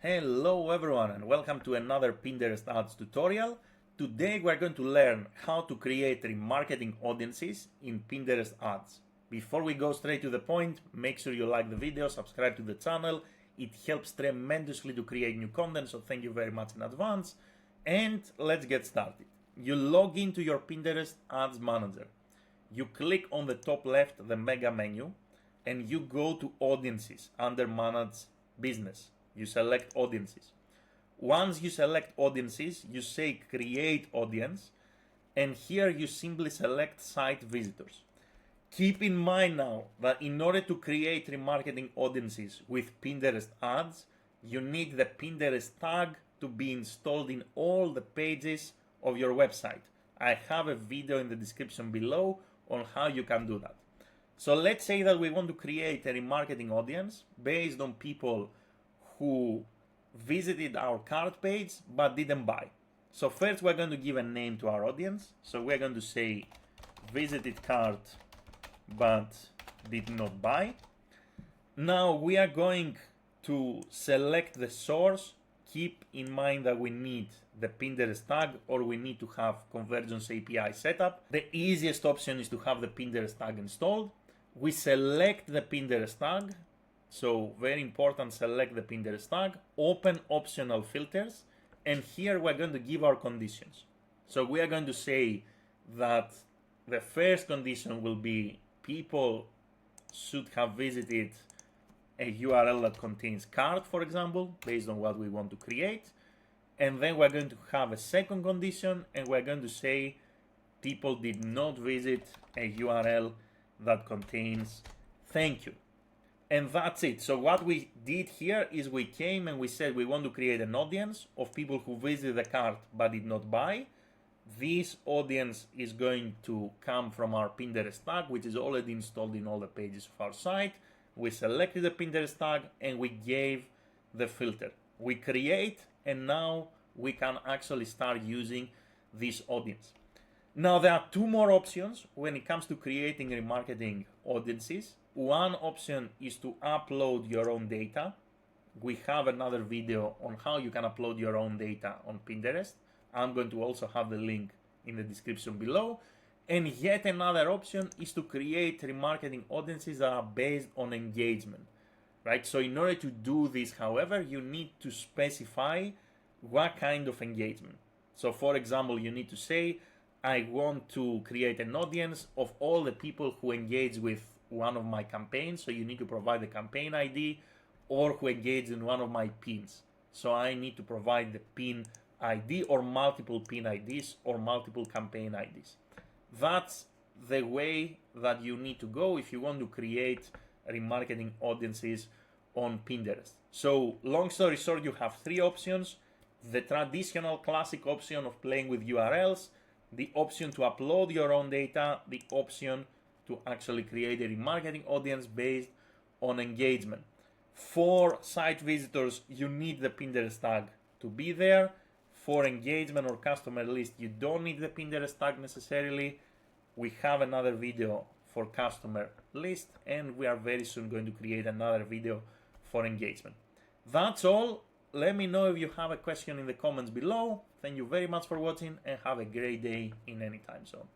Hello everyone and welcome to another Pinterest ads tutorial. Today we're going to learn how to create remarketing audiences in Pinterest ads. Before we go straight to the point, make sure you like the video, subscribe to the channel. It helps tremendously to create new content, so thank you very much in advance. And let's get started. You log into your Pinterest Ads Manager. You click on the top left, the mega menu, and you go to Audiences under Manage Business. You select Audiences. Once you select Audiences, you say Create Audience, and here you simply select Site Visitors. Keep in mind now that in order to create remarketing audiences with Pinterest ads, you need the Pinterest tag to be installed in all the pages of your website. I have a video in the description below on how you can do that. So let's say that we want to create a remarketing audience based on people who visited our cart page but didn't buy. So first we're going to give a name to our audience. So we're going to say visited cart but did not buy. Now we are going to select the source. Keep in mind that we need the Pinterest tag or we need to have Conversions API set up. The easiest option is to have the Pinterest tag installed. We select the Pinterest tag. So very important, select the Pinterest tag, open optional filters, and here we're going to give our conditions. So we are going to say that the first condition will be people should have visited a URL that contains cart, for example, based on what we want to create. And then we're going to have a second condition, and we're going to say people did not visit a URL that contains thank you. And that's it. So what we did here is we came and we said we want to create an audience of people who visited the cart but did not buy. This audience is going to come from our Pinterest tag, which is already installed in all the pages of our site. We selected the Pinterest tag and we gave the filter. We create, and now we can actually start using this audience. Now there are two more options when it comes to creating remarketing audiences. One option is to upload your own data. We have another video on how you can upload your own data on Pinterest. I'm going to also have the link in the description below. And yet another option is to create remarketing audiences that are based on engagement, right? So in order to do this, however, you need to specify what kind of engagement. So for example, you need to say, I want to create an audience of all the people who engage with one of my campaigns. So you need to provide the campaign ID, or who engage in one of my pins. So I need to provide the pin ID or multiple pin IDs or multiple campaign IDs. That's the way that you need to go if you want to create remarketing audiences on Pinterest. So long story short, you have three options: the traditional classic option of playing with URLs, the option to upload your own data, the option to actually create a remarketing audience based on engagement. For site visitors, you need the Pinterest tag to be there. For engagement or customer list, you don't need the Pinterest tag necessarily. We have another video for customer list, and we are very soon going to create another video for engagement. That's all. Let me know if you have a question in the comments below. Thank you very much for watching and have a great day in any time zone.